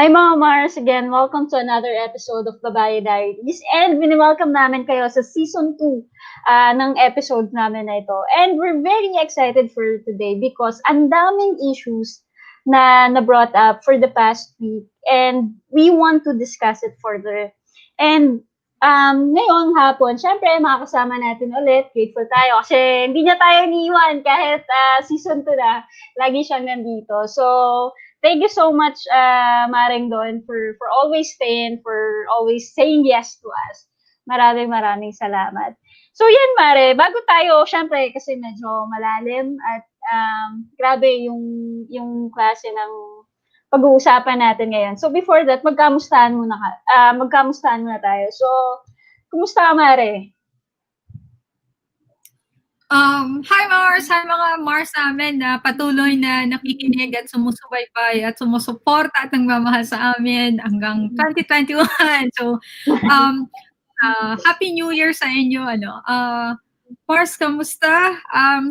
Hi mga Mars, again, welcome to another episode of Babae Diaries. And welcome namin kayo sa Season 2 ng episode namin na ito. And we're very excited for today because ang daming issues na brought up for the past week. And we want to discuss it further. And ngayong hapon, syempre makakasama natin ulit. Grateful tayo kasi hindi niya tayo iniwan kahit Season 2 na. Lagi siyang nandito. So, thank you so much, Maring Don, for always staying, for always saying yes to us. Maraming salamat. So yan, Mare, bago tayo, syempre, kasi medyo malalim at grabe yung klase ng pag-uusapan natin ngayon. So before that, magkamustahan muna tayo. So, kumusta ka, Mare? Hi Mars! Hi mga Mars namin na patuloy na nakikinig at sumusubaybay at sumusuporta at nagmamahal sa amin hanggang 2021. So, Happy New Year sa inyo. Mars, kamusta?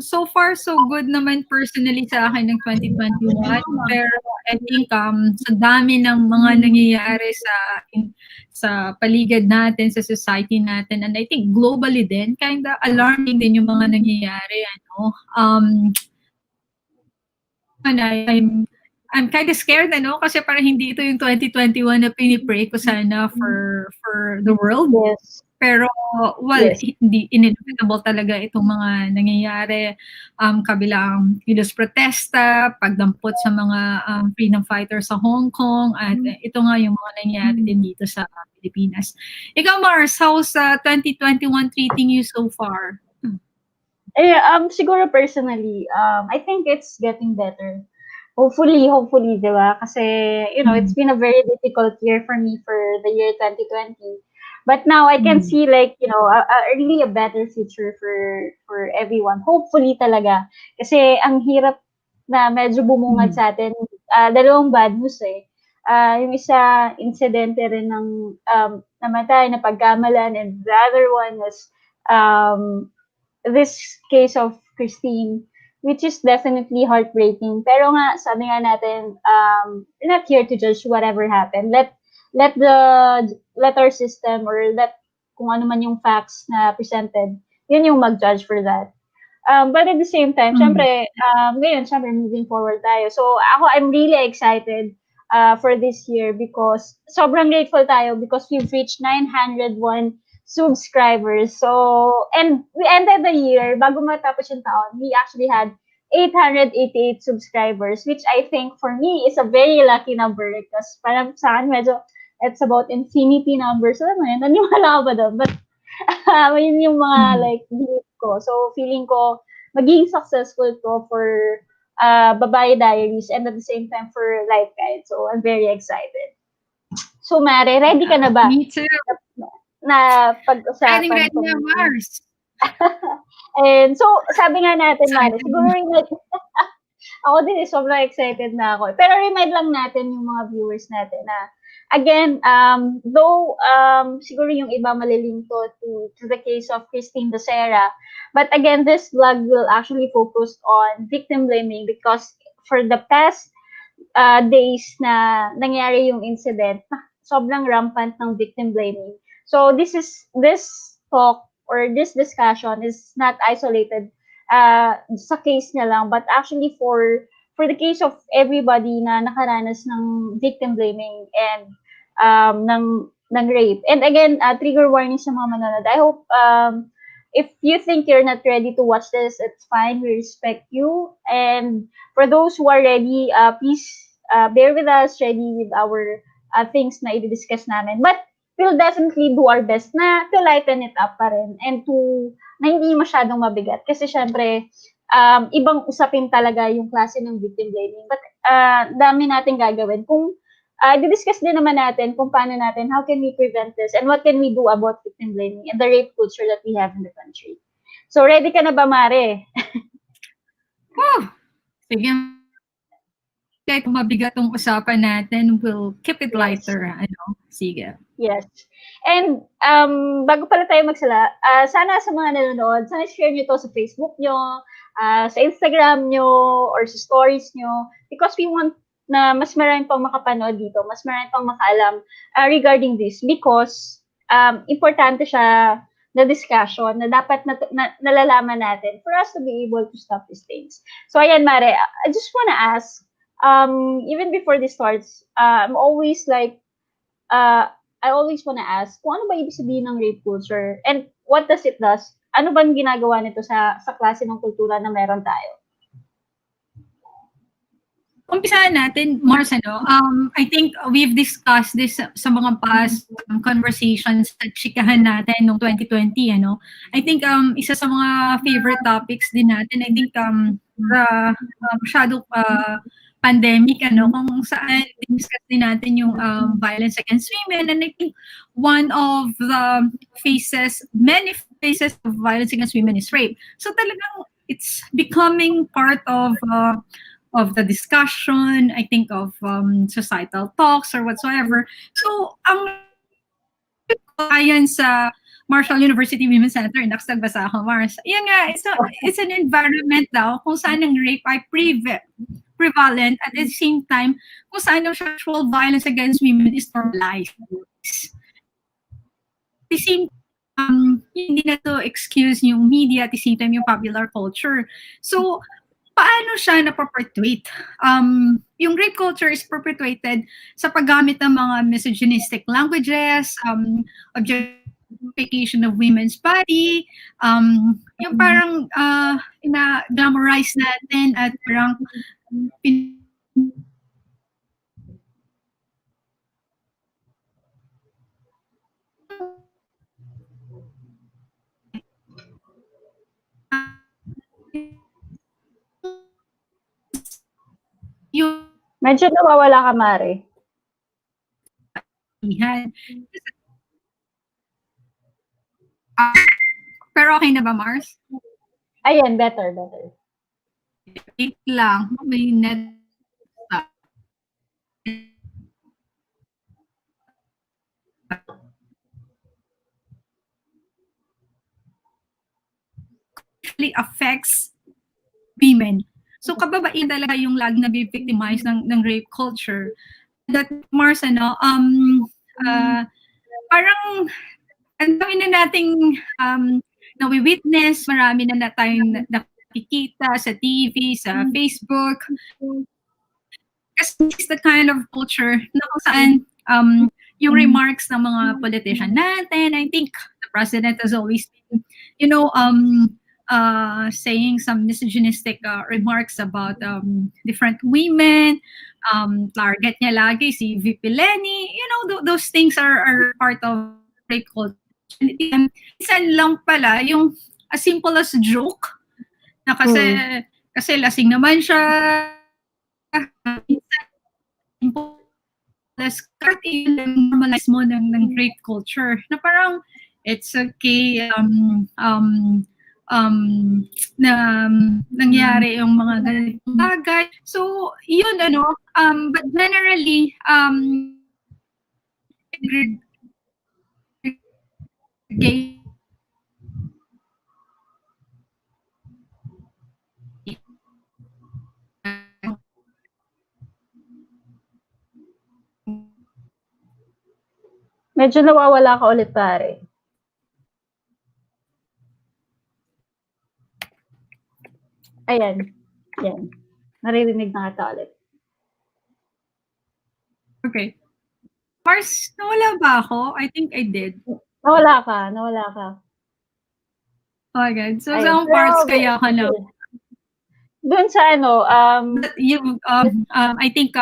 So far, so good naman personally sa akin ng 2021. Pero I think sa dami ng mga nangyayari sa paligid natin, sa society natin, and I think globally din, kind of alarming din yung mga nangyayari. I'm kind of scared, kasi parang hindi ito yung 2021 na pinipray ko sana for the world. Yes. Pero, Yes. hindi inevitable talaga itong mga nangyayari. Kabilang kilos protesta, pagdampot sa mga freedom fighters sa Hong Kong, at ito nga yung mga nangyayari din dito sa Pilipinas. Ikaw, Mars, how's 2021 treating you so far? Siguro personally, I think it's getting better. Hopefully, di ba? Kasi, it's been a very difficult year for me for the year 2020. But now I can see like, really a better future for everyone. Hopefully talaga. Kasi ang hirap na medyo bumungad sa atin. Dalawang bad news eh. Yung isa, insidente rin ng namatay na pagkamalan, and the other one was this case of Christine, which is definitely heartbreaking. Pero nga, sabi nga natin, we're not here to judge whatever happened. Let our system, or let kung ano man yung facts na presented, yun yung mag-judge for that. But at the same time, syempre, ngayon, syempre, moving forward tayo. So, I'm really excited for this year because sobrang grateful tayo because we've reached 901 subscribers. So, and we ended the year, bago matapos yung taon, we actually had 888 subscribers, which I think for me is a very lucky number because parang sa akin medyo it's about infinity numbers. So, ano yun, naniwala ka ba doon? But, yun yung mga like belief ko. So, feeling ko magiging successful to for Babae Diaries and at the same time for Life Guide. So, I'm very excited. So, Mare, ready ka na ba? Me too. Na pag-usapan. Ready na, Mars. And so, sabi nga natin, Mare, siguro like, ako din sobrang excited na ako. Pero remind lang natin yung mga viewers natin na, again, though siguro yung iba malilink to the case of Christine Becerra, but again, this vlog will actually focus on victim blaming because for the past days na nangyari yung incident, sobrang rampant ng victim blaming. So this talk or this discussion is not isolated sa case niya lang, but actually for the case of everybody na nakaranas ng victim blaming and ng rape. And again, trigger warning sa mga manonood. I hope if you think you're not ready to watch this, it's fine. We respect you. And for those who are ready, please bear with us, ready with our things na i-discuss namin. But we'll definitely do our best na to lighten it up pa rin and na hindi masyadong mabigat. Kasi syempre, ibang usapin talaga yung klase ng victim blaming. But dami natin gagawin. Kung di-discuss din naman natin kung paano natin, how can we prevent this and what can we do about victim blaming and the rape culture that we have in the country. So, ready ka na ba, Mare? Sige. Kahit mabigat ang usapan natin, we'll keep it lighter. Sige. Yes. And bago pala tayo magsala, sana sa mga nanonood, sana share nyo to sa Facebook nyo, sa Instagram nyo, or sa stories nyo, because we want na mas marami pang makapanood dito, mas marami pang makaalam regarding this because importante siya na discussion na dapat nalalaman natin for us to be able to stop these things. So ayan, Mare, I just wanna ask, even before this starts, I'm always like, I always wanna ask, kung ano ba ibig sabihin ng rape culture and what does it does? Ano bang ginagawa nito sa klase ng kultura na meron tayo? Umpisahan natin, Mars, I think we've discussed this sa mga past conversations at chikahan natin noong 2020, I think isa sa mga favorite topics din natin, I think the shadow pandemic, kung saan discuss din natin yung violence against women, and I think one of the many faces of violence against women is rape. So talagang it's becoming part of the discussion, I think of societal talks or whatsoever. So, ayon sa Marshall University Women's Center, nagsabasa ako, Mars. Yan nga, it's an environment daw kung saan ang rape ay prevalent at the same time kung saan ang sexual violence against women is normalized. At the same hindi na to excuse yung media, at the same time yung popular culture. So, paano siya na-perpetuate? Yung rape culture is perpetuated sa paggamit ng mga misogynistic languages, objectification of women's body, yung parang ina-glamorize natin at parang Medyo nawawala ka, Mare. Pero okay na ba, Mars? Ayan, better. Wait lang, may net. Actually affects women. So kababaihan talaga yung lag na bi-victimize ng rape culture. That Mars, parang ang dami na nating nawi-witness, marami na tayong nakikita sa TV, sa Facebook. Kasi it's the kind of culture na kung saan yung remarks ng mga politician natin, I think the president has always been, saying some misogynistic remarks about different women. Target niya lagi si VP Lenny. Those things are part of rape culture. Isan lang pala, yung as simple as joke, na kasi lasing naman siya. Normalize mo ng rape culture na parang it's okay na nangyari yung mga ganitong bagay. So, yun but generally gay Medyo nawawala ka ulit, pare. Ayan. Yan. Naririnig na kita ulit. Okay. Mars, nawala ba ako? I think I did. Nawala ka. Okay. So, sa parts kaya ka na? Doon sa I think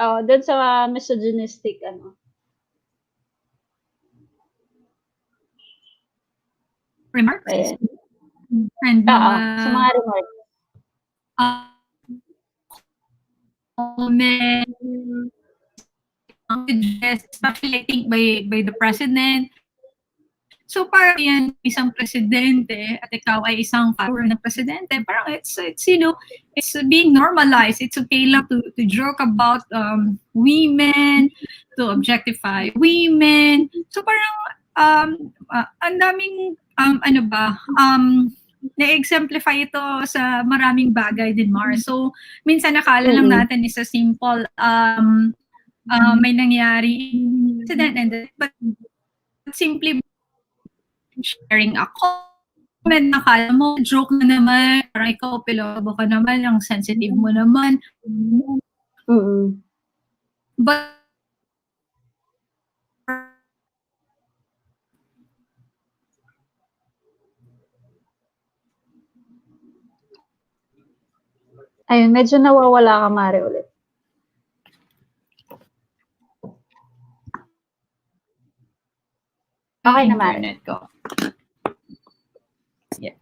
doon sa misogynistic remarks. Ayan. And sa mga remarks. Especially I think by the president. So parang yan, isang presidente at ikaw ay isang follower ng presidente, parang it's being normalized. It's okay lang to joke about women, to objectify women. So parang ang daming na-exemplify ito sa maraming bagay din, Mars. So, minsan nakala lang natin is a simple, may nangyari incident and but simply sharing a comment, nakala mo, joke na naman, parang ikaw, pilobo ka naman, ang sensitive mo naman. But Ayun, medyo nawawala ka, Mare, ulit. Okay na, Mare. internet ko. Yeah.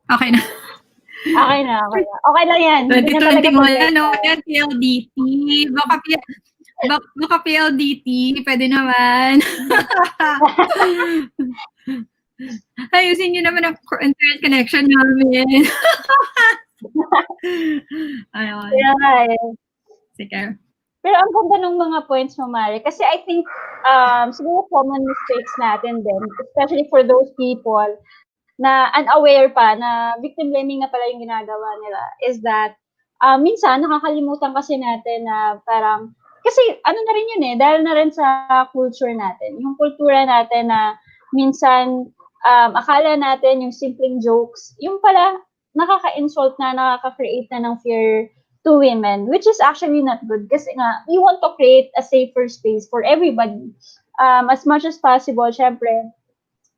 Okay na. Okay na. Okay lang yan. Hindi na talaga 2021, ano, yan, PLDT. Baka PLDT, pwede naman. Ayusin nyo naman ang internet connection namin. Ayun. Yeah. Sige. Pero ang ganda ng mga points mo, Mari. Kasi I think, siguro common mistakes natin din, especially for those people na unaware pa na victim blaming na pala yung ginagawa nila, is that, minsan, nakakalimutan kasi natin na parang, kasi ano na rin yun dahil na rin sa culture natin. Yung kultura natin na minsan, akala natin yung simpleng jokes, yung pala, nakaka-insult na, nakaka-create na ng fear to women, which is actually not good kasi nga, we want to create a safer space for everybody. As much as possible, syempre,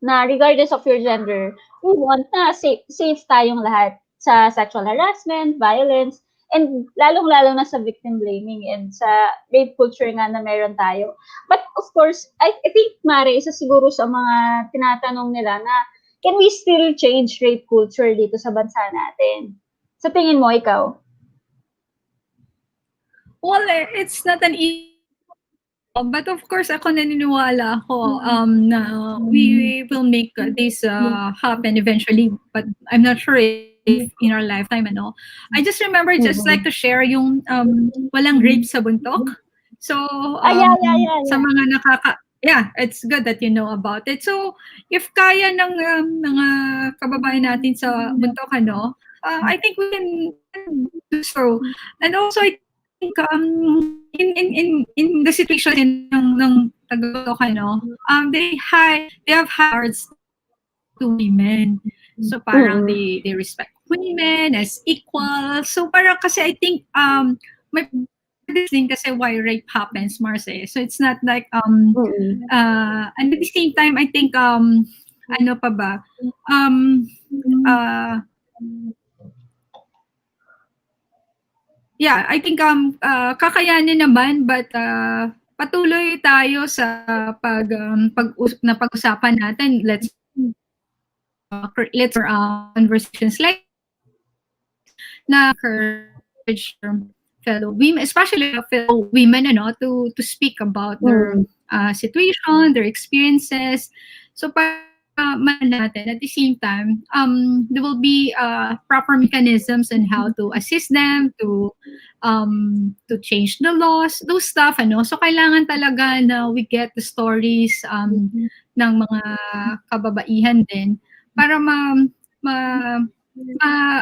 na regardless of your gender, we want na safe tayong lahat sa sexual harassment, violence, and lalong-lalo na sa victim blaming and sa rape culture nga na meron tayo. But of course, I think, Mare, isa siguro sa mga tinatanong nila na can we still change rape culture dito sa bansa natin? Sa tingin mo, ikaw? Well, it's not an easy, but of course, ako naniniwala ako na we will make this happen eventually. But I'm not sure if in our lifetime, ano. I just remember just like to share yung walang rape sa buntok. So, sa mga yeah, it's good that you know about it. So, if kaya ng mga kababayan natin sa buntok, ano, I think we can do so. And also, I think in the situation ng taga-buntok, ano, they have hearts to women. So parang they respect women as equal. So parang kasi I think may this thing kasi why rape happens, Marce. So it's not like and at the same time I think ano pa ba yeah, I think kakayanin naman but patuloy tayo sa pag-usapan natin. Let's conversations like na encourage fellow women, especially fellow women, ano, to speak about their situation, their experiences. So para natin at the same time, there will be proper mechanisms on how to assist them to change the laws, those stuff, ano. So kailangan talaga na we get the stories ng mga kababaihan din para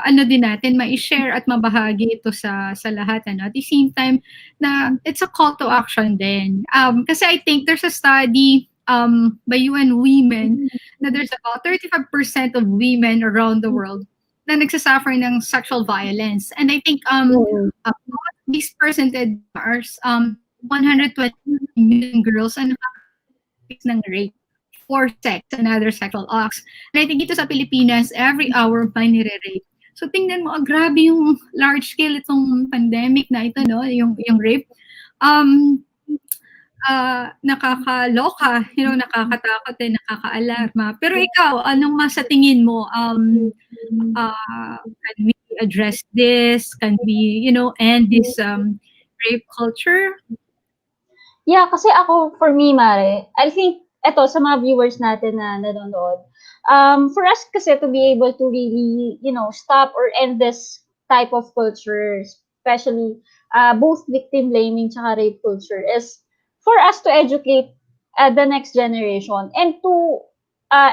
ano din natin ma-share at mabahagi ito sa lahat, ano. At the same time na it's a call to action din. Kasi I think there's a study by UN Women na there's about 35% of women around the world na nagsasuffer ng sexual violence. And I think about these percentage are 120 million girls ang nakaka-experience ng rape for sex and other sexual acts. And I think ito sa Pilipinas, every hour may nire-rape. So tingnan mo, grabe yung large scale itong pandemic na ito, no? Yung rape. Nakakaloka, nakakatakot din, nakaka-alarma. Pero ikaw, anong sa tingin mo? Can we address this? Can we, end this rape culture? Yeah, kasi ako, for me, Mare, I think, eto, sa mga viewers natin na nanonood, for us kasi to be able to really, stop or end this type of culture, especially both victim blaming tsaka rape culture, is for us to educate the next generation and to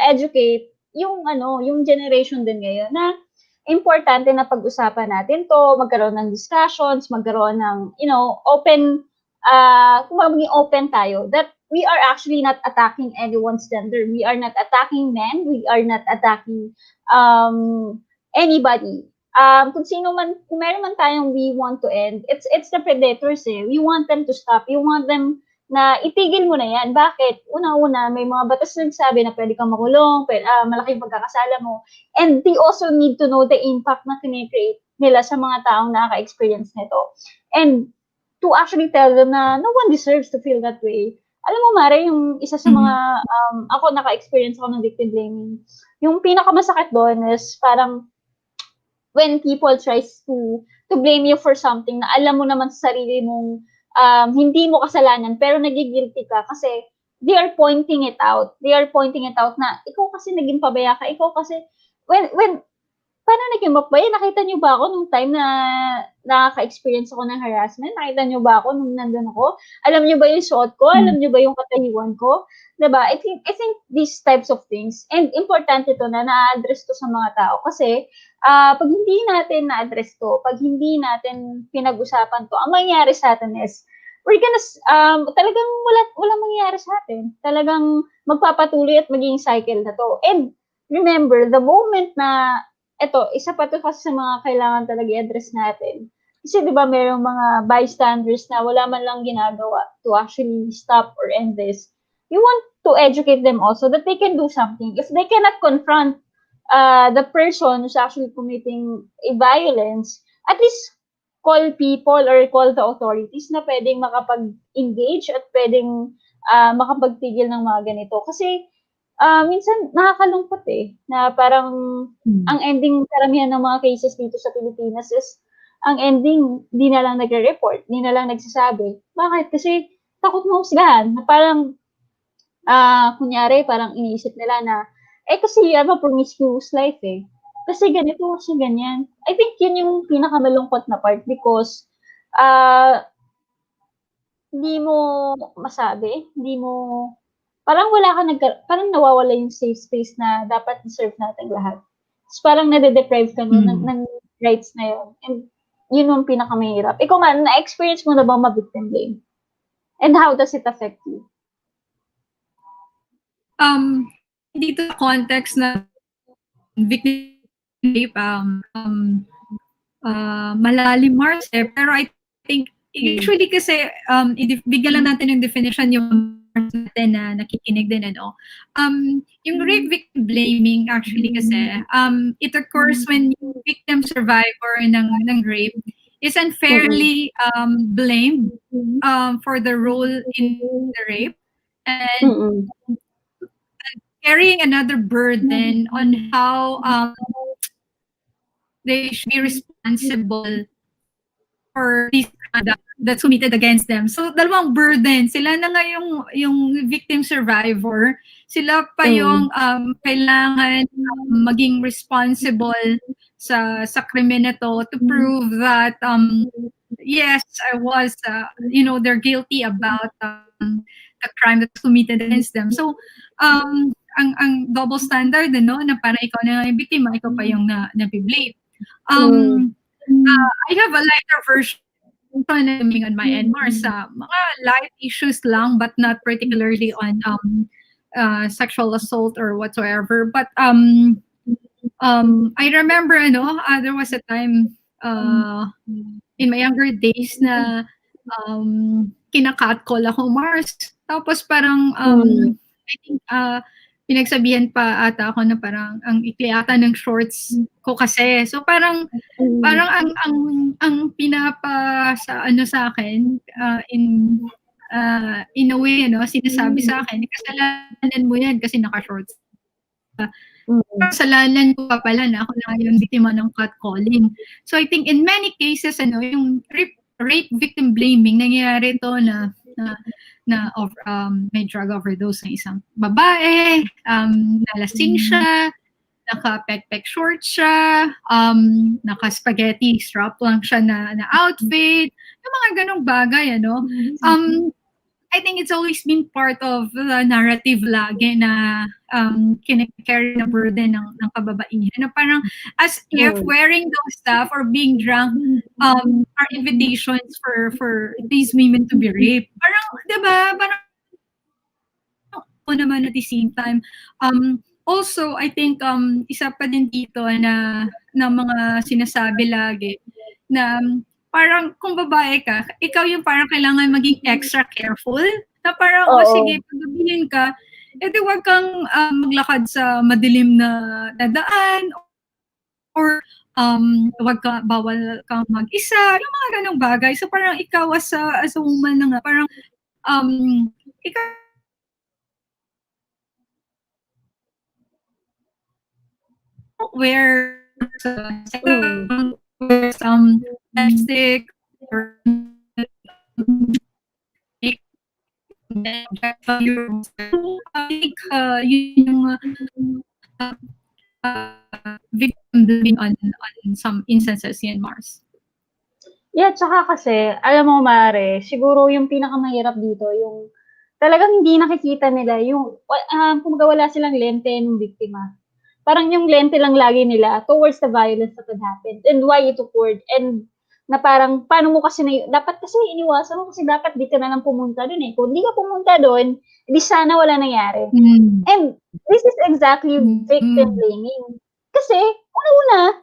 educate yung generation din ngayon na importante na pag-usapan natin to, magkaroon ng discussions, magkaroon ng, open, kung maging open tayo, that we are actually not attacking anyone's gender. We are not attacking men. We are not attacking anybody. Kung meron man tayong we want to end, it's the predators eh. We want them to stop. You want them na itigil mo na yan. Bakit? Una-una, may mga batas na nagsabi na pwede kang makulong, malaking pagkakasala mo. And they also need to know the impact na kine-create nila sa mga taong nakaka-experience nito. And to actually tell them na no one deserves to feel that way. Alam mo, Mare, yung isa sa mga, ako naka-experience ako ng victim blaming. Yung pinakamasakit doon is parang when people tries to blame you for something na alam mo naman sa sarili mong hindi mo kasalanan pero nagigilty ka kasi they are pointing it out. They are pointing it out na ikaw kasi naging pabaya ka, ikaw kasi when paano naging mukbay? Nakita niyo ba ako nung time na nakaka-experience ako ng harassment? Nakita niyo ba ako nung nandun ako? Alam niyo ba yung suot ko? Alam niyo ba yung katahiwan ko? Diba? I think these types of things, and importante to na na-address to sa mga tao kasi pag hindi natin na-address to, pag hindi natin pinag-usapan to, ang mangyayari sa atin is we're gonna, talagang wala mangyayari sa atin. Talagang magpapatuloy at maging cycle na to. And remember, the moment na isa pa to kasi sa mga kailangan talaga i-address natin. Kasi 'di ba merong mga bystanders na wala man lang ginagawa to actually stop or end this. You want to educate them also that they can do something. If they cannot confront the person who's actually committing a violence, at least call people or call the authorities na pwedeng makapag-engage at pwedeng makapagpigil ng mga ganito. Kasi minsan nakakalungkot eh, na parang ang ending karamihan ng mga cases dito sa Pilipinas is ang ending, di na lang nagre-report, di na lang nagsasabi. Bakit? Kasi takot mo husgahan, na parang kunyari parang iniisip nila na kasi you have a promiscuous life eh. Kasi ganito, kasi ganyan. I think yun yung pinakamalungkot na part because hindi mo masabi, hindi mo parang parang nawawala yung safe space na dapat deserve natin lahat. Tapos parang nade-deprive ka ng rights na yun. And yun yung pinakamahirap. Ikaw nga, na-experience mo na ba ma-victim blame? And how does it affect you? Dito sa context na victim rape, malalim Mars eh. Pero I think, usually kasi, bigyan lang natin yung definition yung natin na nakikinig din yung rape victim blaming actually kasi it occurs when yung victim survivor ng rape is unfairly blamed for the role in the rape and carrying another burden on how they should be responsible for this conduct that's committed against them. So, dalawang burden. Sila na nga yung victim survivor. Sila pa yung kailangan maging responsible sa krimen na to prove that, yes, I was, they're guilty about the crime that's committed against them. So, ang double standard, na parang ikaw na yung biktima, ikaw pa yung na-blame. I have a lighter version on my end, Mars. Mga light issues lang, but not particularly on sexual assault or whatsoever. But I remember, there was a time in my younger days na kina-catcall ako, Mars. Tapos parang, I think, pinagsabihan pa ata ako na parang ang ikli ata ng shorts ko kasi. So parang ang pinapa sa akin in a way sinasabi sa akin kasalanan mo yan kasi naka-shorts. Kasalanan ko pa pala na ako na yung biktima ng catcalling. So I think in many cases yung rape victim blaming nangyayari to na may drug overdose ng isang babae, nalasing siya, naka-pek-pek short siya, naka-spaghetti strap lang siya na outfit, yung mga ganong bagay, I think it's always been part of the narrative lagi na kine-carry na burden ng kababaihan. Na parang as if wearing those stuff or being drunk are invitations for these women to be raped. Parang, 'di ba? Parang ako naman at the same time. Also, I think isa pa din dito na mga sinasabi lagi na parang kung babae ka, ikaw yung parang kailangan maging extra careful. Na parang, Oo. sige, pag gabihin ka, edi wag kang maglakad sa madilim na daan or bawal kang mag-isa, yung mga ganong bagay. So parang ikaw as a woman na nga, parang ikaw wear some lipstick or I think yun yung victim blaming on some instances yan, Mars. Yeah, tsaka kasi, alam mo Mare, siguro yung pinakamahirap dito, yung talagang hindi nakikita nila, yung, kumbaga wala silang lente ng biktima. Parang yung lente lang lagi nila towards the violence that had happened and why it occurred. And na parang, paano mo kasi dapat kasi iniwasan mo kasi dapat di ka na lang pumunta doon eh. Kung di ka pumunta doon, di sana wala nangyari. And this is exactly victim blaming. Kasi, una,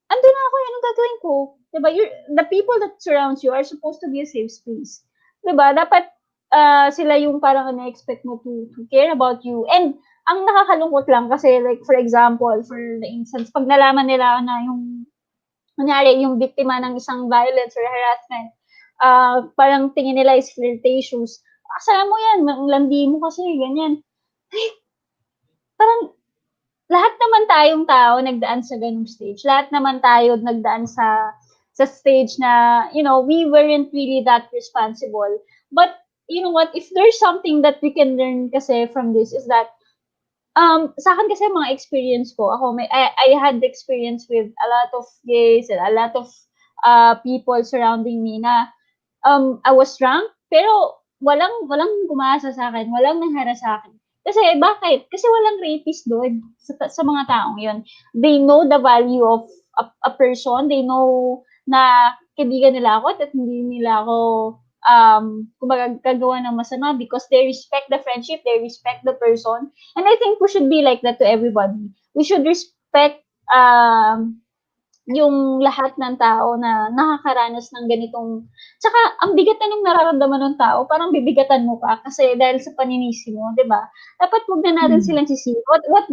andun na ako, anong gagawin ko? Diba? The people that surrounds you are supposed to be a safe space. Diba? Dapat sila yung parang na-expect mo to care about you. And ang nakakalungkot lang kasi like for example, for the instance, pag nalaman nila na yung kunyari yung biktima ng isang violence or harassment, parang tingin nila is flirtatious. Kasama mo yan, landi mo kasi, ganyan. Parang lahat naman tayong tao nagdaan sa ganung stage. Lahat naman tayo nagdaan sa stage na, you know, we weren't really that responsible. But, you know what, if there's something that we can learn kasi from this is that, sa akin kasi mga experience ko, I had the experience with a lot of gays and a lot of people surrounding me na I was drunk, pero walang gumasa sa akin, walang nanghara sa akin. Kasi bakit? Kasi walang rapist doon sa mga taong yun. They know the value of a person. They know na kaibigan nila ako at hindi nila ako kumbaga gagawa ng masama because they respect the friendship, they respect the person. And I think we should be like that to everybody. We should respect yung lahat ng tao na nakakaranas ng ganitong tsaka ang bigat na nung nararamdaman ng tao, parang bibigatan mo pa kasi dahil sa paninisi mo, 'di ba? Dapat wag na natin silang sisihin. What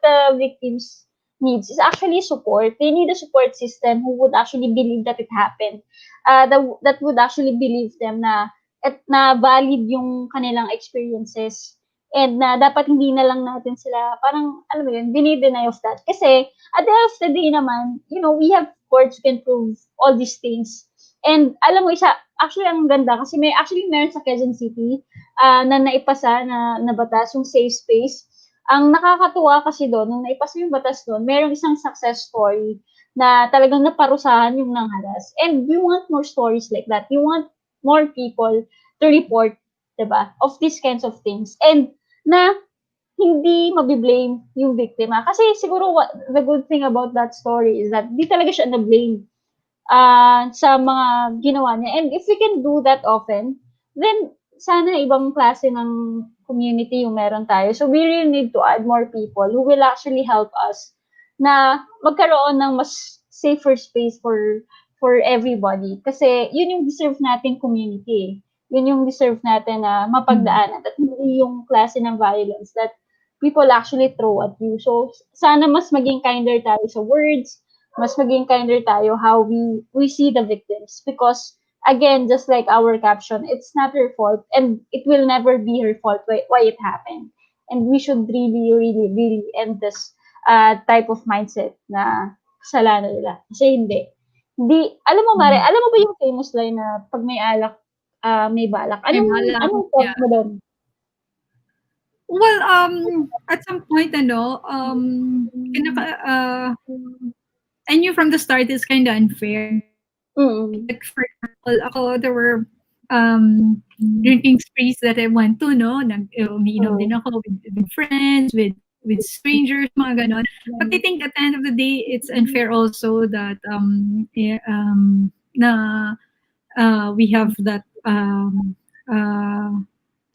the victims needs is actually support. They need a support system who would actually believe that it happened. That would actually believe them na valid yung kanilang experiences and na dapat hindi na lang natin sila parang alam mo yun, dinideny of that. Kasi at the end of the day naman, you know, we have courts who can prove all these things. And alam mo, actually ang ganda kasi meron sa Quezon City na naipasa na batas, yung safe space. Ang nakakatuwa kasi doon, nung naipasa yung batas doon, merong isang success story na talagang naparusahan yung nangharas. And we want more stories like that. We want more people to report, diba, of these kinds of things. And na hindi mabiblame yung biktima. Kasi siguro the good thing about that story is that di talaga siya na-blame sa mga ginawa niya. And if we can do that often, then sana ibang klase ng community yung meron tayo. So we really need to add more people who will actually help us na magkaroon ng mas safer space for everybody. Kasi yun yung deserve nating community. Yun yung deserve natin na mapagdaanan at hindi yung klase ng violence that people actually throw at you. So, sana mas maging kinder tayo sa words, mas maging kinder tayo how we see the victims. Because, again, just like our caption, it's not her fault and it will never be her fault why it happened. And we should really, really, really end this type of mindset na kasalanan nila. Kasi hindi. Alam mo, Mare, alam mo ba yung famous line na pag may alak, may balak? Anong thought mo doon? Well, at some point, I knew from the start it's kind of unfair. Like, for example, there were drinking sprees that I went to, no? Umiinom din ako with friends, with strangers, mga ganon. But I think at the end of the day, it's unfair also that we have that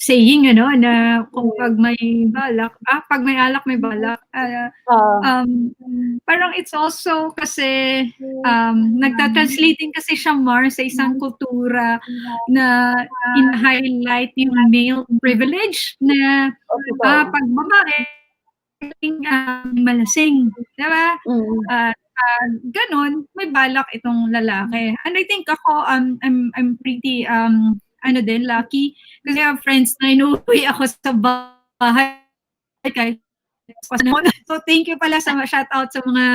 saying, na kung pag may alak, may balak. Parang it's also kasi nagta-translate din kasi siya, Mar, sa isang kultura na in-highlight yung male privilege na pag babae malasing, diba? Ganon, may balak itong lalaki. And I think ako, I'm pretty, lucky kasi I have friends na inuwi ako sa bahay kahit so thank you pala shout out sa mga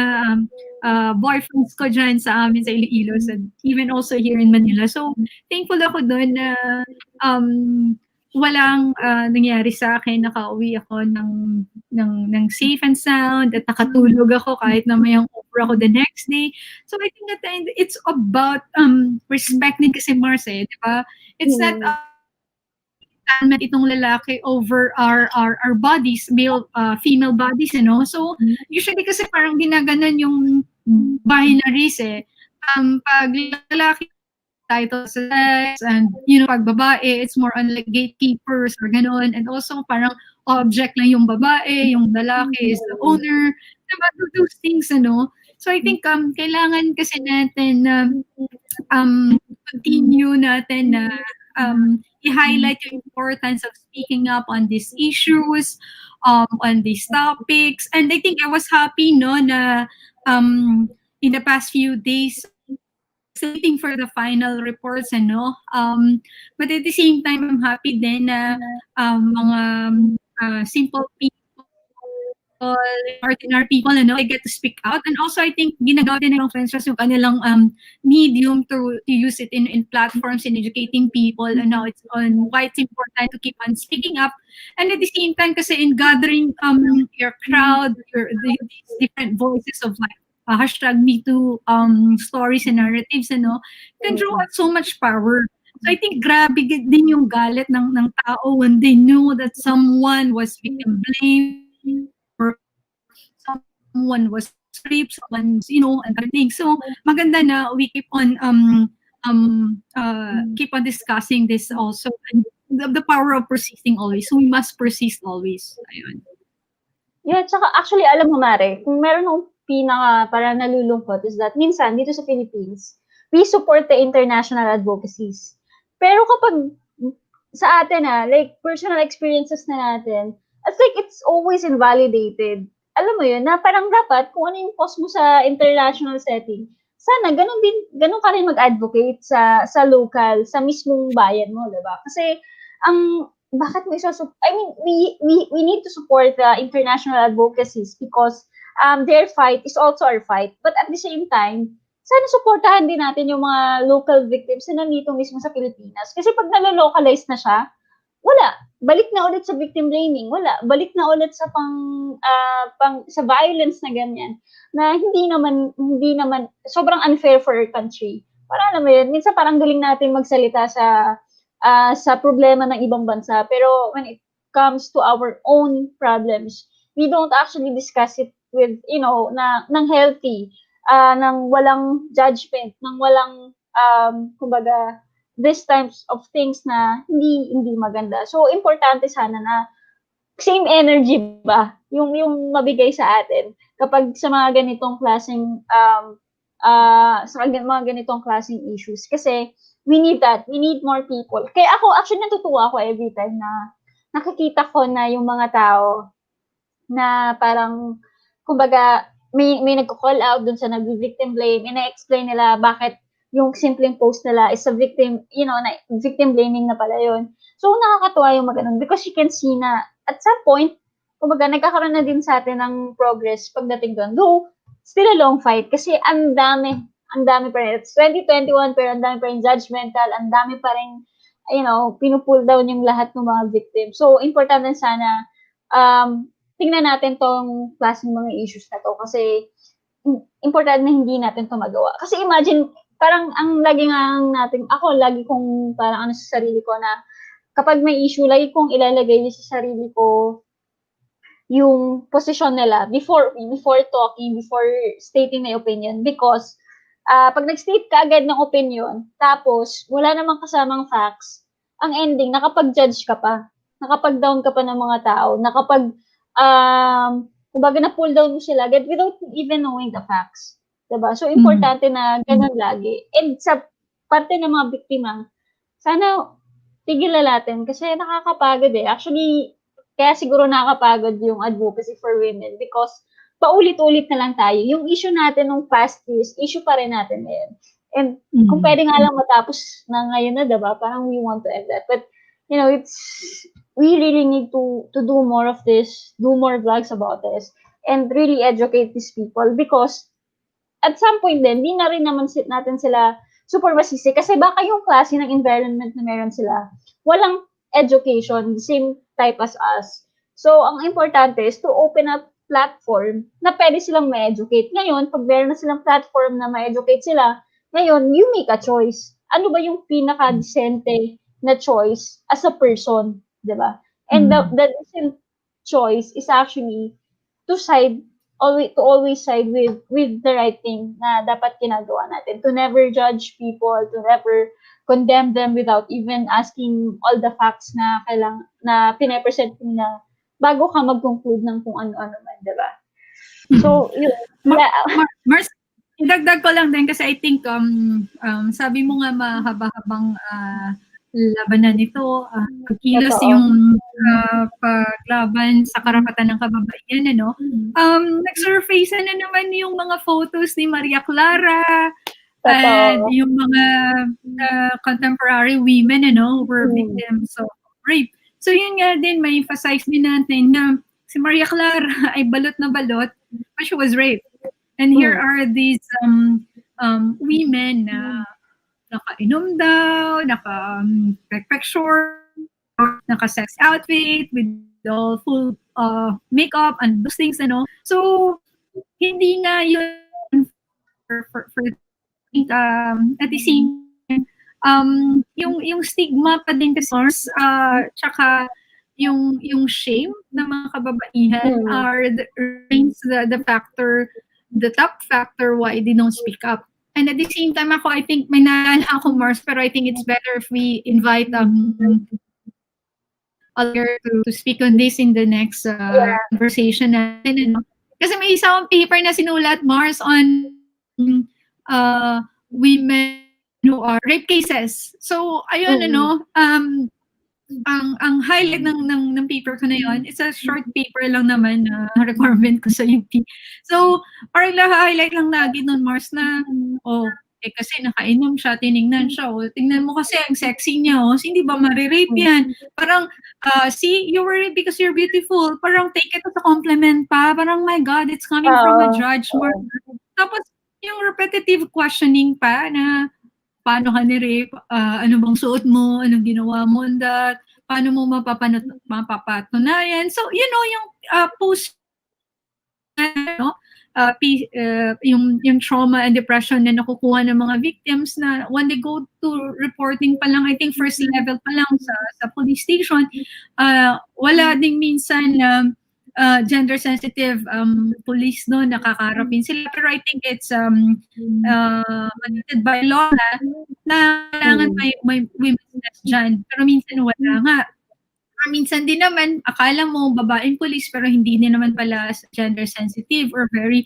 boyfriends ko dyan sa amin sa Iloilo and even also here in Manila. So thankful ako doon na walang nangyari sa akin. Nakauwi ako ng safe and sound at nakatulog ako kahit na may over ako the next day. So I think at the end, it's about respect din kasi, Mars, di ba? It's not itong lalaki over our bodies, male, female bodies, So usually kasi parang ginaganon yung binaries pag lalaki title sa sex and pag babae, it's more on like gatekeepers or ganon, and also parang object lang yung babae, yung lalaki is the owner, diba? Those things, So I think kailangan kasi natin continue natin na i-highlight yung importance of speaking up on these issues, on these topics. And I think I was happy, na in the past few days, waiting for the final reports, but at the same time, I'm happy din na mga simple people, ordinary people, they get to speak out. And also, I think ginagawa din ng influencers yung kanilang medium to use it in platforms in educating people, and now it's on why it's important to keep on speaking up. And at the same time, kasi in gathering your crowd, these different voices of like hashtag #MeToo stories and narratives, can draw out so much power. So I think grabe din yung galit ng tao when they knew that someone was victim blamed or someone was raped, someone's, and other things. So maganda na we keep on discussing this also, and the power of persisting always. So we must persist always. Ayun. Yeah, tsaka actually alam mo, Mare, kung meron akong pinaka para nalulungkot is that minsan dito sa Philippines, we support the international advocacies. Pero kapag sa atin like personal experiences na natin, it's like it's always invalidated. Alam mo yun, na parang dapat kung ano yung post mo sa international setting, sana ganun ka rin mag-advocate sa local, sa mismong bayan mo, diba? Kasi bakit mo we need to support the international advocacies because their fight is also our fight. But at the same time, sana supportahan din natin yung mga local victims na nandito mismo sa Pilipinas. Kasi pag nalo-localize na siya, wala. Balik na ulit sa victim blaming. Wala. Balik na ulit sa sa violence na ganyan. Na hindi naman sobrang unfair for our country. Para alam mo yun, minsan parang galing natin magsalita sa problema ng ibang bansa. Pero when it comes to our own problems, we don't actually discuss it with, ng healthy, ng walang judgment, ng walang, kumbaga, these types of things na hindi maganda. So, importante sana na same energy ba yung mabigay sa atin kapag sa mga ganitong klaseng mga ganitong klaseng issues. Kasi we need that. We need more people. Kaya ako, actually, natutuwa ako every time na nakikita ko na yung mga tao na parang, kumbaga, may nagko-call out dun sa nag-victim blame, ina-explain nila bakit yung simpleng post nila is a victim, na victim blaming na pala yun. So, nakakatuwa yung maganon because you can see na at some point, kumbaga, nagkakaroon na din sa atin ng progress pagdating doon. Though, still a long fight kasi ang dami pa rin. It's 2021 pero ang dami pa rin judgmental, ang dami pa rin, pinupull down yung lahat ng mga victim. So, importante sana, tingnan natin tong klaseng mga issues na to kasi importante na hindi natin to magawa. Kasi imagine, parang ang lagi nga natin, ako lagi kong parang ano sa sarili ko na kapag may issue, lagi kong ilalagay sa sarili ko yung posisyon nila before talking, before stating my opinion. Because pag nag-state ka agad ng opinion, tapos wala namang kasamang facts, ang ending, nakapag-judge ka pa. Nakapag-down ka pa ng mga tao. Kumbaga na-pull down mo sila agad without even knowing the facts. Diba? So, importante na ganun lagi. And sa parte ng mga biktima, sana tigilan natin kasi nakakapagod eh. Actually, kaya siguro nakakapagod yung advocacy for women because paulit-ulit na lang tayo. Yung issue natin nung past years, issue pa rin natin ngayon. And kung pwede nga lang matapos na ngayon na, diba? Parang we want to end that. But, you know, we really need to do more of this, do more vlogs about this, and really educate these people because at some point din, di na rin naman natin sila super masisi kasi baka yung klase ng environment na meron sila, walang education, same type as us. So, ang importante is to open up platform na pwede silang ma-educate. Ngayon, pag meron na silang platform na ma-educate sila, ngayon, you make a choice. Ano ba yung pinaka-decente na choice as a person, di ba? And the decent choice is actually to always side with the right thing na dapat ginagawa natin. To never judge people, to never condemn them without even asking all the facts na na pinapresent mo na bago ka mag-conclude ng kung ano-ano man, diba? So, yun. Mars, idagdag ko lang din kasi I think sabi mo nga mahaba-habang labanan nito, pagkilos yung paglaban sa karapatan ng kababaihan, ano? Nag-surface na naman yung mga photos ni Maria Clara and yung mga contemporary women, ano, were victims of rape. So yun nga din, may emphasize din natin na si Maria Clara ay balot na balot, but she was raped. And here are these women na naka-inom daw, naka-picture, naka-sex outfit, with all full makeup and those things, ano. So, hindi nga yun for at the same time, yung stigma pa din kasi, tsaka yung shame ng mga kababaihan are the top factor why they don't speak up. And at the same time ako, I think may naalala ako, Mars, pero I think it's better if we invite other to speak on this in the next conversation natin. Ano? Kasi may isang paper na sinulat, Mars, on women who are rape cases. So, ayun, ano, ang highlight ng paper ko na yun, it's a short paper lang naman na requirement ko sa UP. So, parang highlight lang lagi nun, Mars, na, kasi nakainom siya, tinignan siya, tingnan mo kasi ang sexy niya, hindi ba marirape yan? Parang, see, you were raped because you're beautiful. Parang take it as a compliment pa. Parang, my God, it's coming from a judge. Tapos, yung repetitive questioning pa na, paano ka ni-rape, ano bang suot mo, anong ginawa mo on that, paano mo mapapatunayan. So, you know, yung post, yung trauma and depression na nakukuha ng mga victims na when they go to reporting pa lang, I think first level pa lang sa police station, wala ding minsan gender sensitive police doon nakakarapin sila, pero I think it's mandated by law na kailangan may women's dyan, pero minsan wala nga. Minsan din naman, akala mo babaeng police pero hindi din naman pala gender sensitive or very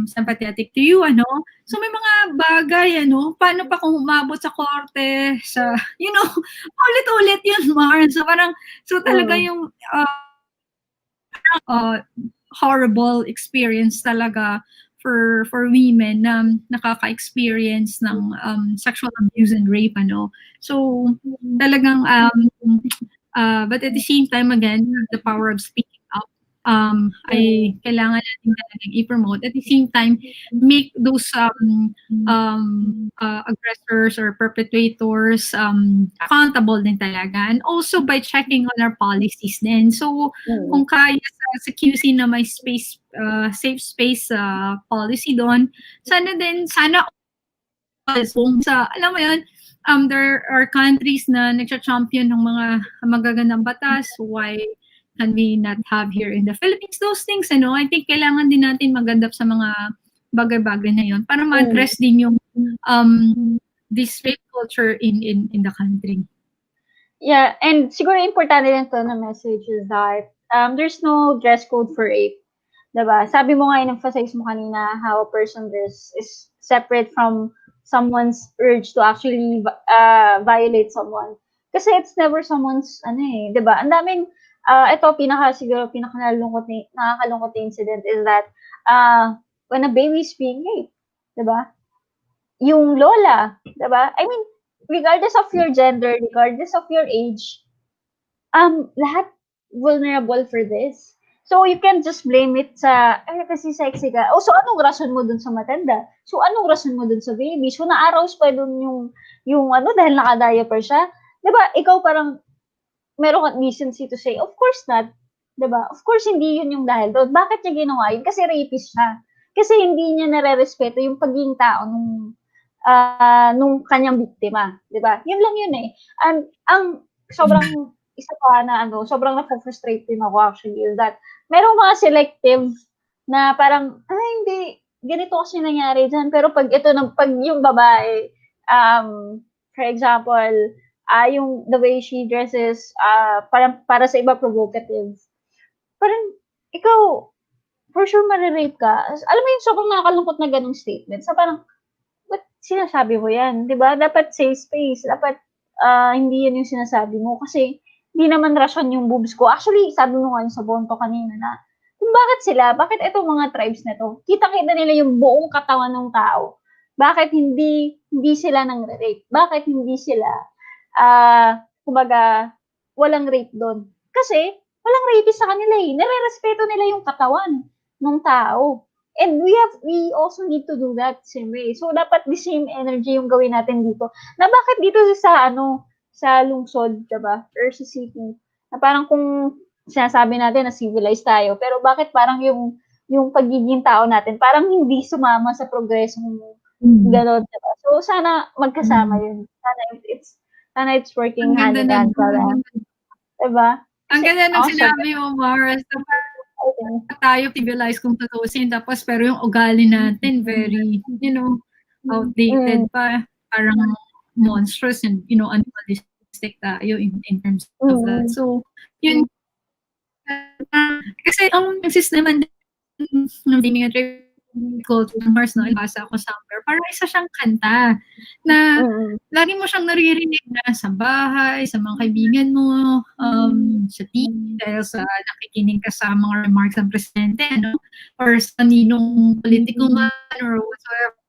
sympathetic to you, ano? So may mga bagay, ano, paano pa kung umabot sa korte, sa, you know, ulit-ulit yun, Mars. So parang, so talaga yung horrible experience talaga for women na nakaka-experience ng sexual abuse and rape, ano. So talagang but at the same time, again, the power of speaking up ay kailangan natin talagang i-promote. At the same time, make those aggressors or perpetrators accountable din talaga. And also by checking on our policies din. So kung kaya sa QC na may space, safe space policy doon, sana sa, alam mo yun, there are countries na nagcha-champion ng mga magagandang batas. Why can we not have here in the Philippines those things, I think kailangan din natin magandap sa mga bagay-bagay na yun para ma-address din yung this rape culture in the country. Yeah, and siguro importante din to na message is that there's no dress code for rape. Diba? Sabi mo nga, in-emphasize mo kanina how a person dress is separate from someone's urge to actually violate someone. Kasi it's never someone's, diba? Ang daming, ito, siguro, nakakalungkot na incident is that, when a baby is being raped, diba? Yung lola, diba? I mean, regardless of your gender, regardless of your age, lahat vulnerable for this. So, you can't just blame it sa, kasi sexy ka. So, anong rason mo dun sa matanda? So, anong rason mo dun sa baby? So, na-arouse pa dun yung dahil naka-diaper siya. Diba, ikaw parang, meron kang decency to say, of course not. Diba? Of course, hindi yun yung dahil doon. Bakit niya ginawa yun? Kasi rapist siya. Kasi hindi niya nare-respeto yung pagiging tao nung kanyang biktima. Diba? Yun lang yun eh. Ang sobrang isa pa na sobrang na-frustrate din ako actually is that merong mga selective na parang, hindi, ganito kasi nangyari dyan. Pero pag yung babae, for example, yung the way she dresses, para sa iba provocative, parang, ikaw, for sure marirape ka. Alam mo yung sobrang nakakalungkot na ganong statement. So parang, ba't sinasabi mo yan? Diba? Dapat safe space. Dapat, hindi yan yung sinasabi mo. Kasi, hindi naman rason yung boobs ko. Actually, sabi mo nga yung sa Bonto kanina na, kung bakit itong mga tribes na to, kitang-kita nila yung buong katawan ng tao. Bakit hindi sila nang rape? Bakit hindi sila, kumbaga, walang rape doon? Kasi, walang rape sa kanila eh. Nire-respeto nila yung katawan ng tao. And we also need to do that same way. So, dapat the same energy yung gawin natin dito. Na bakit dito sa lungsod, diba? Or sa city. Na parang kung sinasabi natin na civilized tayo, pero bakit parang yung pagiging tao natin, parang hindi sumama sa progreso gano'n, diba? So, sana magkasama yun. Sana it's working hand in hand para. Diba? Ang ganda ng sinabi mo, Mars. Tayo civilize kung tutusin, tapos pero yung ugali natin very, outdated pa. Parang monstrous and, animalistic tayo in terms of that. So, yun, kasi ang exist naman ng being a culture ng Mars, ibasa ko somewhere, parang isa siyang kanta na lagi mo siyang naririnig na sa bahay, sa mga kaibigan mo, sa TV, dahil sa nakikinig ka sa mga remarks ng presidente, or sa ninong politiko man, or whatsoever.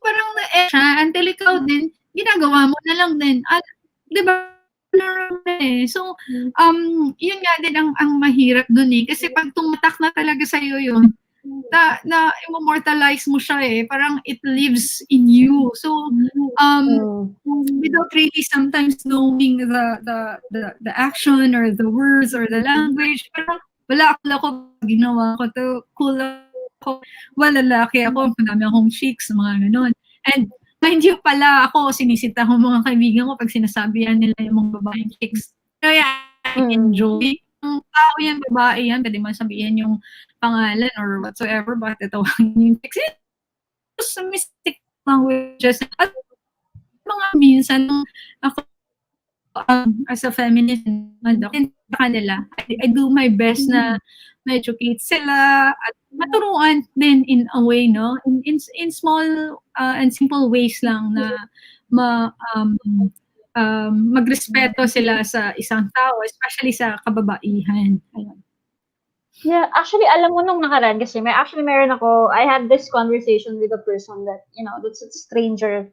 Parang siya, until ikaw din, ginagawa mo na lang din. Di ba? So, yun nga din ang mahirap dun eh. Kasi pag tumatak na talaga sa'yo yun, na immortalize mo siya eh. Parang it lives in you. So, without really sometimes knowing the action or the words or the language, parang wala ako ginawa ko to, cool ako, lalaki ako, madami akong chicks, mga ganon. And mind you pala, ako, sinisita ko mga kaibigan ko pag sinasabihan nila yung mga babaeng chicks. Kaya, I enjoy. Ang tao yan, babae yan, pwede man sabihin yung pangalan or whatsoever, bakit tawagin yung chicks. It's a mystic languages. At mga minsan, ako, as a feminist, kanila, I do my best na ma-educate sila at maturuan din in a way, no? In small and simple ways lang na magrespeto sila sa isang tao, especially sa kababaihan. Ayun. Yeah, actually, alam mo nung nakaraan kasi, meron ako, I had this conversation with a person that, that's a stranger.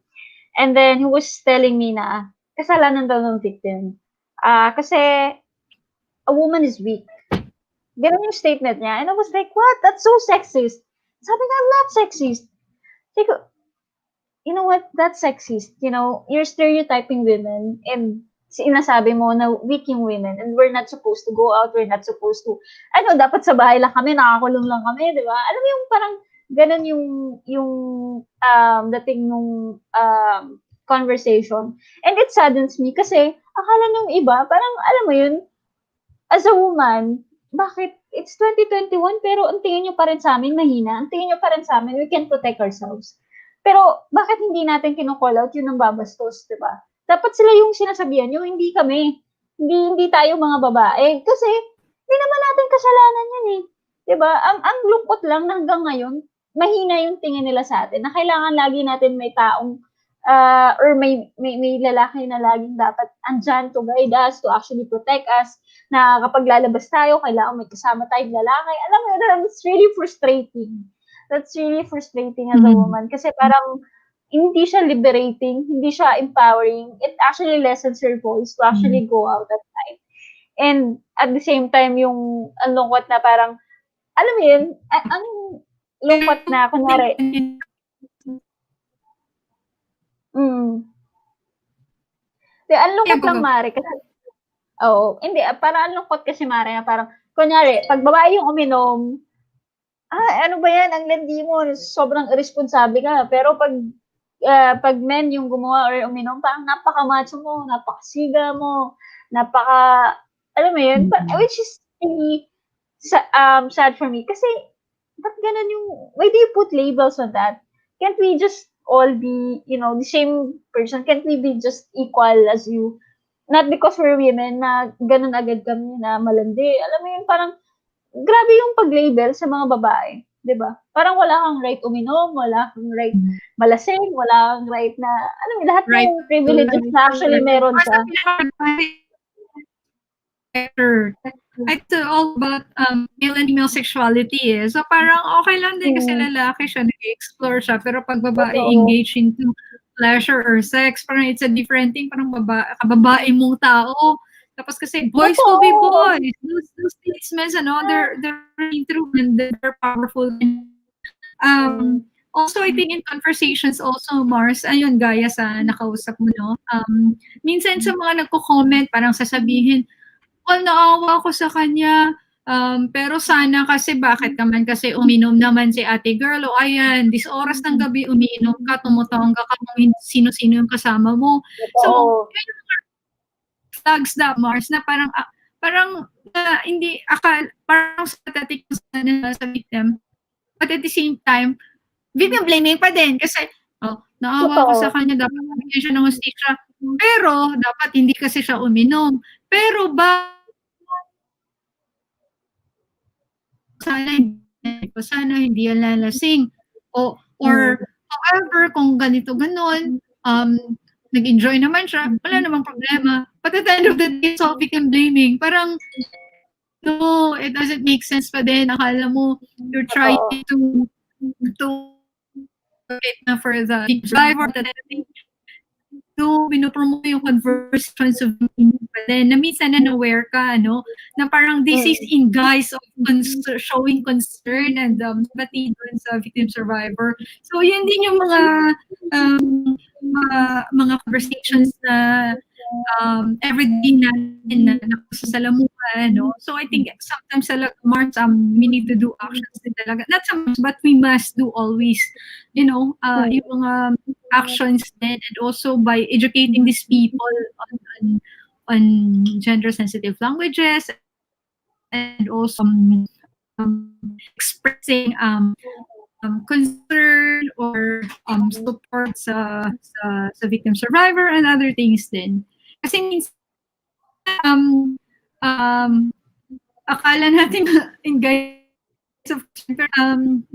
And then, he was telling me na, kasalanan daw ng victim. Kasi, a woman is weak. Ganun yung statement niya. And I was like, what? That's so sexist. Sabi nga, I'm not sexist. Sabi ko, you know what? That's sexist. You're stereotyping women and sinasabi mo na weak yung women and we're not supposed to go out, we're not supposed to, dapat sa bahay lang kami, nakakulong lang kami, di ba? Alam mo yung parang Ganun yung dating nung conversation. And it saddens me kasi akala nung iba, parang alam mo yun, as a woman, bakit it's 2021 pero ang tingin nyo pa rin sa amin mahina, ang tingin nyo pa rin sa amin we can protect ourselves. Pero bakit hindi natin kino-call out yun ng babastos, 'di ba? Dapat sila yung sinasabihan nyo, hindi kami. Hindi tayo mga babae. Kasi hindi naman natin kasalanan yun eh. 'Di ba? Ang lungkot lang na hanggang ngayon, mahina yung tingin nila sa atin na kailangan lagi natin may taong or may lalaki na laging dapat andyan to guide us, to actually protect us, na kapag lalabas tayo, kailangan may kasama tayong lalaki. Alam mo yun, it's really frustrating. That's really frustrating as a woman. Kasi parang, hindi siya liberating, hindi siya empowering. It actually lessens your voice to actually go out at night. And at the same time, yung ang lungkot na parang, alam mo yun, ang lungkot na, kunwari, ang lungkot lang, Mare, kasi, hindi, parang ang lungkot kasi, Mare, na parang, kunyari, pag babae yung uminom, ano ba yan, ang landi mo, sobrang irresponsible ka. Pero pag men yung gumawa or uminom, parang napaka-macho mo, napaka-siga mo, alam mo yun, which is really sad for me. Kasi, ba't ganun why do you put labels on that? Can't we just all be, the same person? Can't we be just equal as you? Not because we're women na ganun agad kami na malandi. Alam mo yun, parang, grabe yung pag-label sa mga babae, 'di ba? Parang wala kang right uminom, wala kang right malasing, wala kang right na alam mo lahat ng privileges na actually meron ka. It's all about male and female sexuality eh. So parang okay lang din kasi lalaki siya, nag-explore siya. Pero pag babae engage into pleasure or sex, parang it's a different thing. Parang kababae mong tao. Tapos kasi boys will be boys. Those statements, they're really true and they're powerful. Also, I think in conversations also, Mars, ayun, gaya sa nakausap mo, no? Minsan sa mga nagko-comment, parang sasabihin, well, naawa ko sa kanya, pero sana kasi bakit naman kasi uminom naman si ate girl, o ayan, this oras ng gabi umiinom ka, tumutongga ka kung sino-sino yung kasama mo. So, yun yung flags na, Mars, na parang hindi, parang static sa victim, but at the same time, victim blaming pa din kasi, naawa ko sa kanya, dapat bigyan siya ng hustisya. Pero, dapat hindi kasi siya uminom. Pero sana hindi yan lalasing. Or however, kung ganito ganon, nag-enjoy naman siya, wala namang problema. But at the end of the day, it's all victim blaming. Parang, no, it doesn't make sense pa din. Akala mo, you're trying to na for the survivor, pinopromote yung conversations of but then na minsan na-aware ka, na parang this is in guise of showing concern and sympathy dun sa victim survivor. So, yun din yung mga conversations na everyday natin na nakasasalamuhan, So, I think sometimes Mars, we need to do actions din talaga. Not so much, but we must do always, yung mga actions din, and also by educating these people on gender-sensitive languages, and also expressing concern or support sa victim survivor and other things din. Kasi minsan akala natin in guys of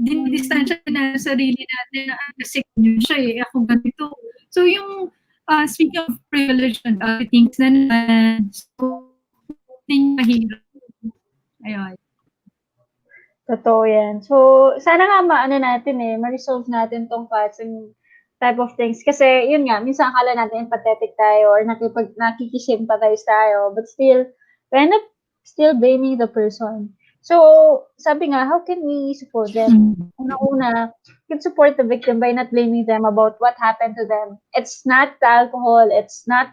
dinidistansya na sarili natin na kasi siya ako ganito. So yung speaking of privilege and other things na so mahirap. Ayun. Totoo yan. So, sana nga ma-resolve natin tong type of things. Kasi, yun nga, minsan akala natin empathetic tayo or nakikisympathize tayo. But still, we end up still blaming the person. So, sabi nga, how can we support them? Una, we can support the victim by not blaming them about what happened to them. It's not the alcohol. It's not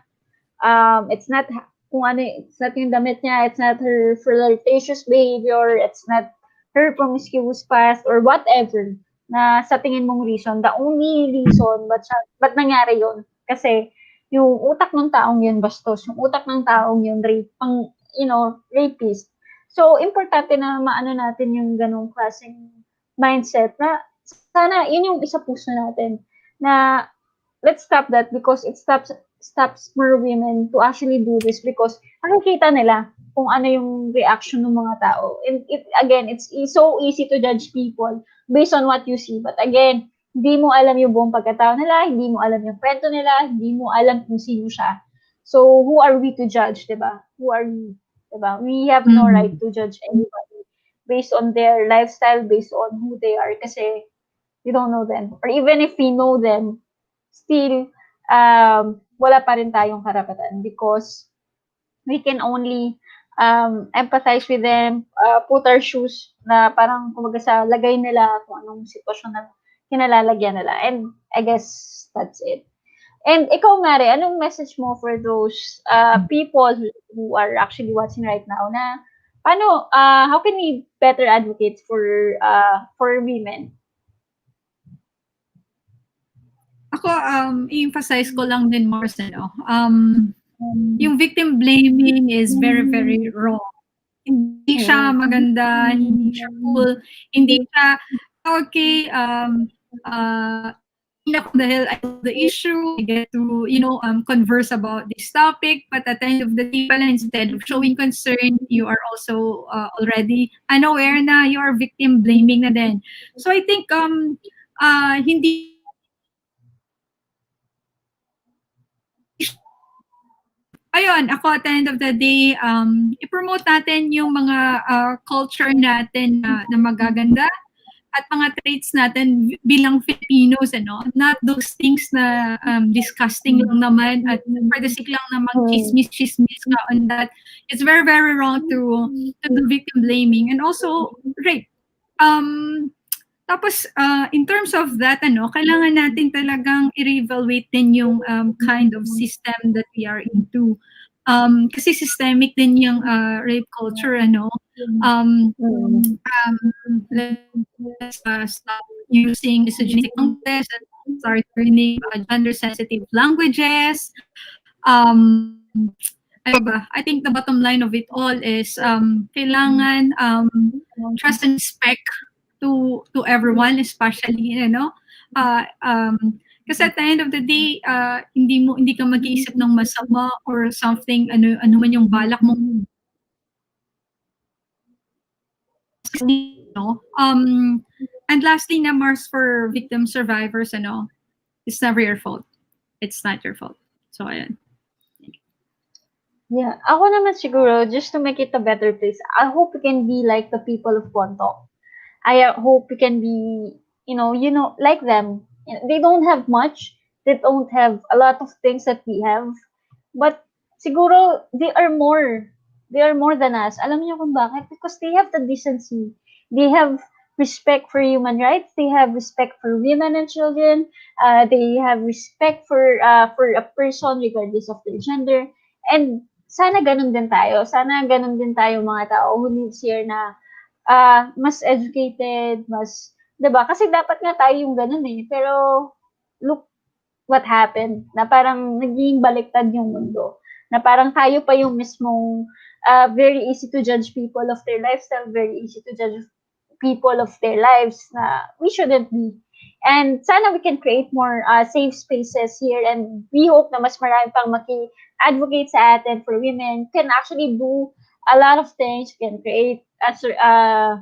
kung ano, it's not yung damit niya. It's not her flirtatious behavior. It's not her promiscuous past or whatever. na sa tingin mong reason, the only reason ba't nangyari yun, kasi yung utak ng taong yun bastos, yung utak ng taong yun rapist. So, importante na maano natin yung ganong klaseng mindset na sana yun yung isa puso natin na let's stop that because it stops more women to actually do this because nakikita nila kung ano yung reaction ng mga tao. And again, so easy to judge people based on what you see. But again, hindi mo alam yung buong pagkatao nila, hindi mo alam yung kwento nila, hindi mo alam kung sino siya. So, who are we to judge, diba? Who are we? Diba? We have no right to judge anybody based on their lifestyle, based on who they are kasi we don't know them. Or even if we know them, still, wala pa rin tayong karapatan because we can only empathize with them, put our shoes na parang kumbaga sa lagay nila kung anong sitwasyon na kinalalagyan nila. And I guess that's it. And ikaw, Mare, anong message mo for those people who are actually watching right now na how can we better advocate for women? Ako, i-emphasize ko lang din, Mars, yung victim blaming is very, very wrong. Hindi siya maganda, hindi siya cool, hindi siya, okay, dahil I know the issue, I get to, converse about this topic, but at the end of the day pala, instead of showing concern, you are also already unaware na you are victim blaming na din. So I think, hindi ayun, ako at the end of the day, i-promote natin yung mga culture natin na magaganda at mga traits natin bilang Filipinos, not those things na disgusting lang naman at for the sake lang na mag-chismis ka on that. It's very, very wrong to do victim blaming and also rape. Tapos, in terms of that, kailangan natin talagang i-reevaluate din yung kind of system that we are into. Kasi systemic din yung rape culture, let's stop using misogynistic context and start learning gender-sensitive languages. Ano ba? I think the bottom line of it all is kailangan trust and respect to everyone, especially kasi at the end of the day hindi ka mag-iisip ng masama or something ano man yung balak mo and lastly na Mars, for victim survivors it's never your fault, it's not your fault, so ayan. Yeah, ako naman siguro, just to make it a better place, I hope we can be like the people of Bontok. I hope we can be, like them. They don't have much. They don't have a lot of things that we have. But siguro, they are more. They are more than us. Alam niyo kung bakit? Because they have the decency. They have respect for human rights. They have respect for women and children. They have respect for a person regardless of their gender. And sana ganun din tayo. Sana ganun din tayo mga tao who lives here na mas educated, 'di ba? Kasi dapat nga tayo yung ganun eh. Pero look what happened. Na parang naging baliktad yung mundo. Na parang tayo pa yung mismong very easy to judge people of their lifestyle, very easy to judge people of their lives na we shouldn't be. And sana we can create more safe spaces here and we hope na mas marami pang maki-advocate sa atin for women can actually do a lot of things. You can create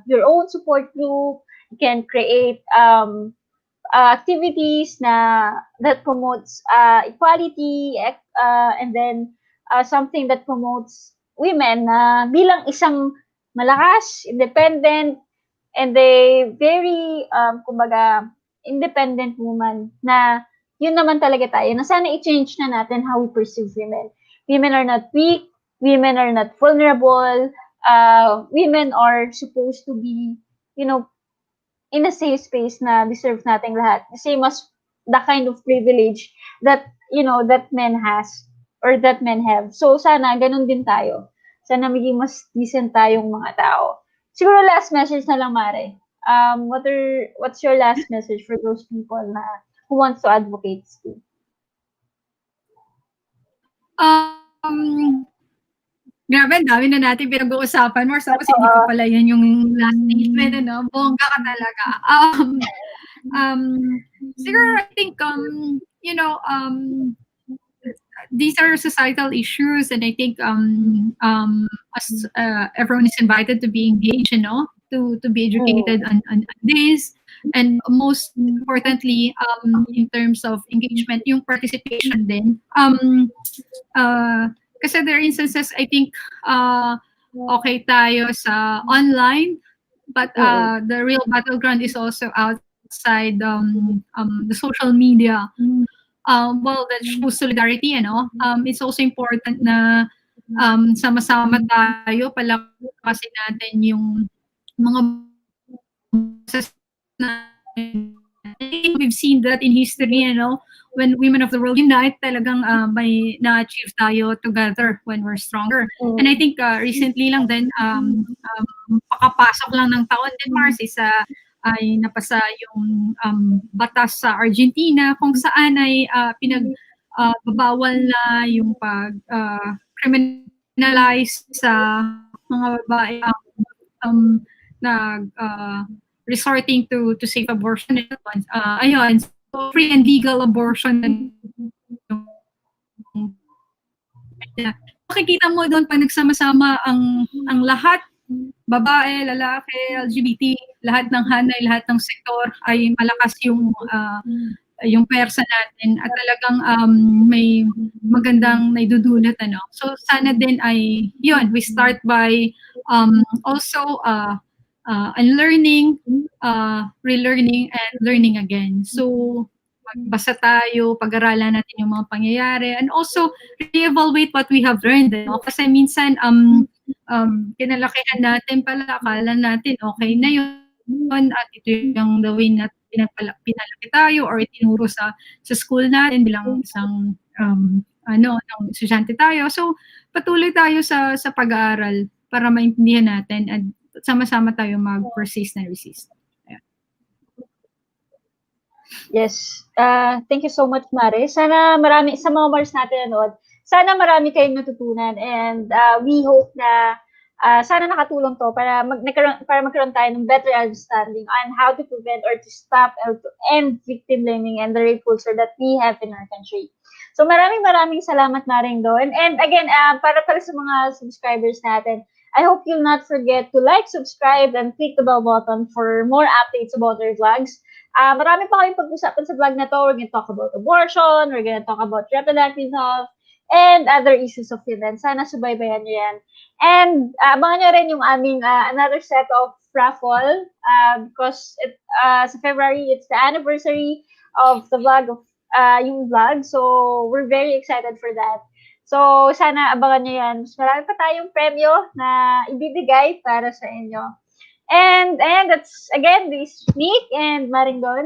your own support group. You can create activities that promotes equality and then something that promotes women bilang isang malakas, independent, and a very kumbaga independent woman na yun naman talaga tayo na sana i-change na natin how we perceive women. Women are not weak, women are not vulnerable, women are supposed to be, in a safe space na deserve nating lahat. The same as the kind of privilege that, that men has or that men have. So sana ganun din tayo. Sana maging mas decent tayong mga tao. Siguro last message na lang, Mare. what's your last message for those people na who wants to advocate too? Grabe, ang dami na natin pinag-uusapan, Mars. Tapos hindi pa Oo. pala yan yung last statement, ano? Bongga ka talaga. Siguro, I think, you know, these are societal issues, and I think as everyone is invited to be engaged, you know, to be educated on this, and most importantly, in terms of engagement, yung participation din. Kasi there are instances, I think, okay tayo sa online, but the real battleground is also outside the social media. Well, that shows solidarity, you know. It's also important na sama-sama tayo, palakasin natin yung mga boses natin. We've seen that in history, you know, when women of the world unite, talagang may na-achieve tayo together when we're stronger. And I think recently lang din, pakapasok lang ng taon din, Mars, ay napasa yung batas sa Argentina kung saan ay bawal na yung criminalize sa mga babae resorting to safe abortion. Ayun, so free and legal abortion. Makikita mo doon pag nagsama-sama ang lahat, babae, lalaki, LGBT, lahat ng hanay, lahat ng sektor ay malakas yung pwersa natin at talagang may magandang naidudulot, ano. So sana din ay yun, we start by also unlearning, relearning, and learning again. So magbasa tayo, pag-aralan natin yung mga pangyayari, and also re-evaluate what we have learned. No? Kasi minsan, kinalakihan natin pala, akala natin okay na yun, at ito yung the way na pinalaki tayo or itinuro sa school natin bilang isang estudyante tayo. So, patuloy tayo sa pag-aaral para maintindihan natin at sama-sama tayo mag-persist and resist. Yes. Thank you so much, Mare. Sana marami, sa mga Mars natin nanood, sana marami kayong natutunan, and we hope na sana nakatulong to para magkaroon tayo ng better understanding on how to prevent or to stop or to end victim blaming and the rape culture that we have in our country. So maraming salamat, Maring doon. And again, para sa mga subscribers natin, I hope you'll not forget to like, subscribe, and click the bell button for more updates about our vlogs. Marami pa kayong pag-usapan sa vlog na to. We're gonna talk about abortion, we're gonna talk about reproductive health, and other issues of women. Sana subaybayan nyo yan. And abangan nyo rin yung aming another set of raffle because sa February, it's the anniversary of the vlog of yung vlog. So, we're very excited for that. So, sana abangan nyo yan. Marami pa tayong premyo na ibibigay para sa inyo. And that's again this Niq and Maringdon.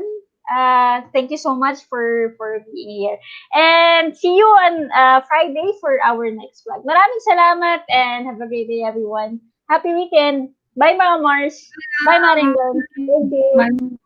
Thank you so much for being here. And see you on Friday for our next vlog. Maraming salamat and have a great day, everyone. Happy weekend. Bye, Mama Mars. Bye, Maringdon. Thank you.